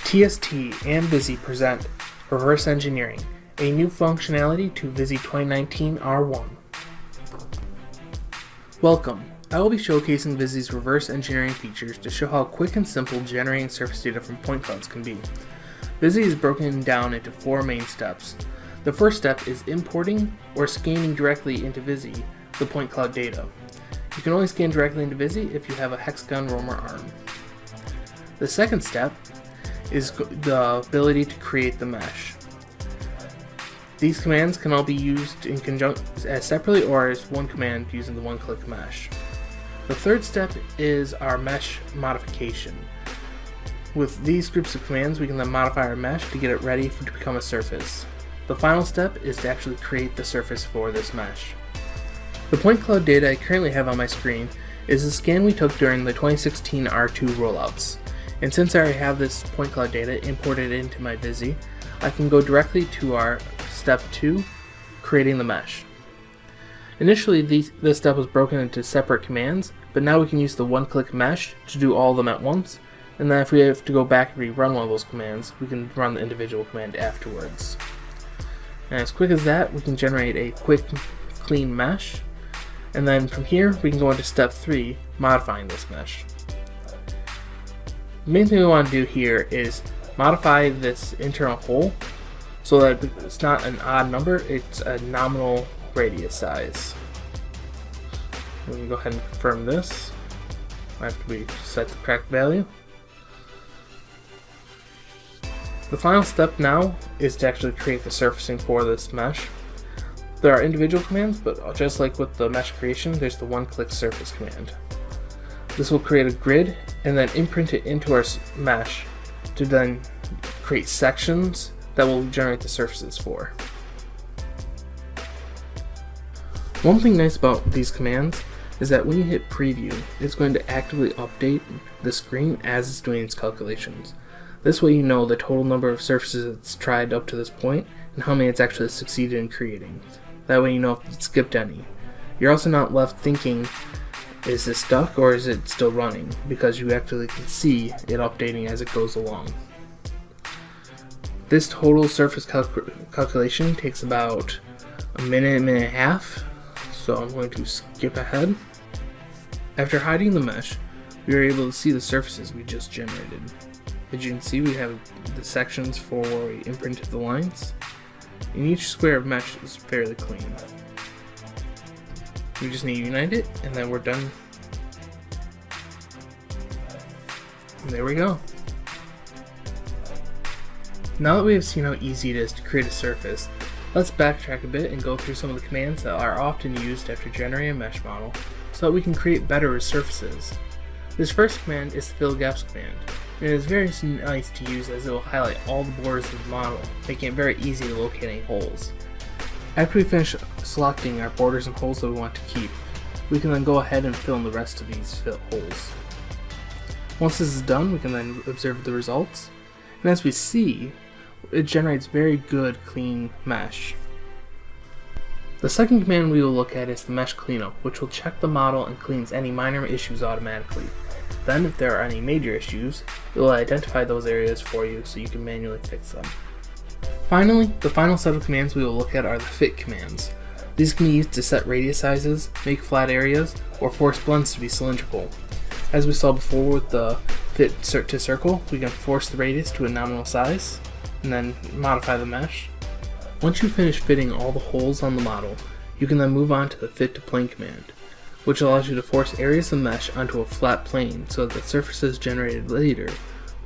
TST and VISI present Reverse Engineering, a new functionality to VISI 2019 R1. Welcome. I will be showcasing VISI's reverse engineering features to show how quick and simple generating surface data from point clouds can be. VISI is broken down into four main steps. The first step is importing or scanning directly into VISI the point cloud data. You can only scan directly into VISI if you have a hexagon roamer arm. The second step is the ability to create the mesh. These commands can all be used in conjunction as separately or as one command using the one-click mesh. The third step is our mesh modification. With these groups of commands, we can then modify our mesh to get it ready to become a surface. The final step is to actually create the surface for this mesh. The point cloud data I currently have on my screen is a scan we took during the 2016 R2 rollouts. And since I already have this point cloud data imported into my VISI, I can go directly to our step 2, creating the mesh. Initially, this step was broken into separate commands, but now we can use the one-click mesh to do all of them at once, and then if we have to go back and rerun one of those commands, we can run the individual command afterwards. And as quick as that, we can generate a quick, clean mesh, and then from here, we can go into step 3, modifying this mesh. The main thing we want to do here is modify this internal hole so that it's not an odd number, it's a nominal radius size. We can go ahead and confirm this after we set the correct value. The final step now is to actually create the surfacing for this mesh. There are individual commands, but just like with the mesh creation, there's the one-click surface command. This will create a grid and then imprint it into our mesh to then create sections that will generate the surfaces for. One thing nice about these commands is that when you hit preview, it's going to actively update the screen as it's doing its calculations. This way you know the total number of surfaces it's tried up to this point and how many it's actually succeeded in creating. That way you know if it skipped any. You're also not left thinking, is this stuck or is it still running? Because you actually can see it updating as it goes along. This total surface calculation takes about a minute and a half, so I'm going to skip ahead. After hiding the mesh, we are able to see the surfaces we just generated. As you can see, we have the sections for where we imprinted the lines, and each square of mesh is fairly clean. We just need to unite it, and then we're done. And there we go. Now that we have seen how easy it is to create a surface, let's backtrack a bit and go through some of the commands that are often used after generating a mesh model so that we can create better surfaces. This first command is the fill gaps command, and it is very nice to use as it will highlight all the borders of the model, making it very easy to locate any holes. After we finish selecting our borders and holes that we want to keep, we can then go ahead and fill in the rest of these holes. Once this is done, we can then observe the results, and as we see, it generates very good clean mesh. The second command we will look at is the mesh cleanup, which will check the model and cleans any minor issues automatically. Then, if there are any major issues, it will identify those areas for you so you can manually fix them. Finally, the final set of commands we will look at are the fit commands. These can be used to set radius sizes, make flat areas, or force blends to be cylindrical. As we saw before with the fit to circle, we can force the radius to a nominal size, and then modify the mesh. Once you finish fitting all the holes on the model, you can then move on to the fit to plane command, which allows you to force areas of mesh onto a flat plane so that the surfaces generated later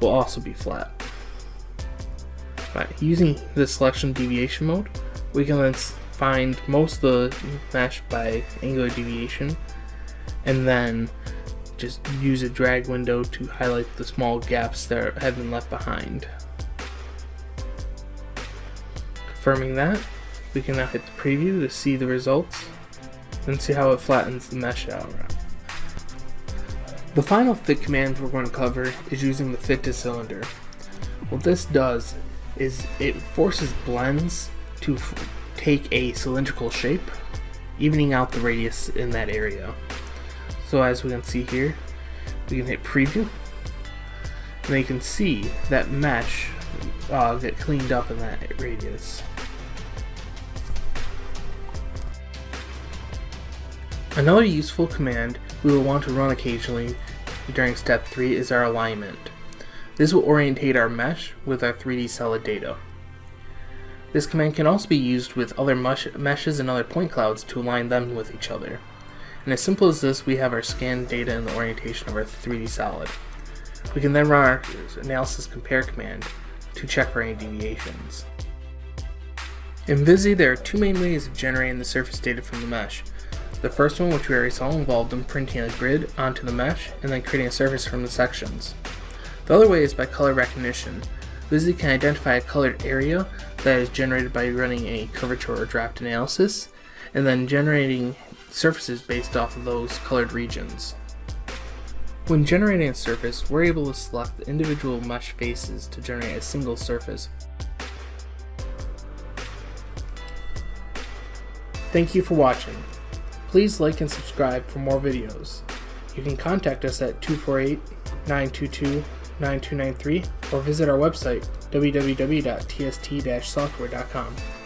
will also be flat. By using the selection deviation mode, we can then find most of the mesh by angular deviation, and then just use a drag window to highlight the small gaps that have been left behind. Confirming that, we can now hit the preview to see the results and see how it flattens the mesh out. The final fit command we're going to cover is using the fit to cylinder. What this does is it forces blends to take a cylindrical shape, evening out the radius in that area. So as we can see here, we can hit preview, And you can see that mesh get cleaned up in that radius. Another useful command we will want to run occasionally during step 3 is our alignment. This will orientate our mesh with our 3D solid data. This command can also be used with other meshes and other point clouds to align them with each other. And as simple as this, we have our scanned data and the orientation of our 3D solid. We can then run our analysis compare command to check for any deviations. In VISI, there are two main ways of generating the surface data from the mesh. The first one, which we already saw, involved in printing a grid onto the mesh and then creating a surface from the sections. The other way is by color recognition. VISI can identify a colored area that is generated by running a curvature or draft analysis, and then generating surfaces based off of those colored regions. When generating a surface, we're able to select the individual mesh faces to generate a single surface. Thank you for watching. Please like and subscribe for more videos. You can contact us at 248-922-9293 or visit our website www.tst-software.com.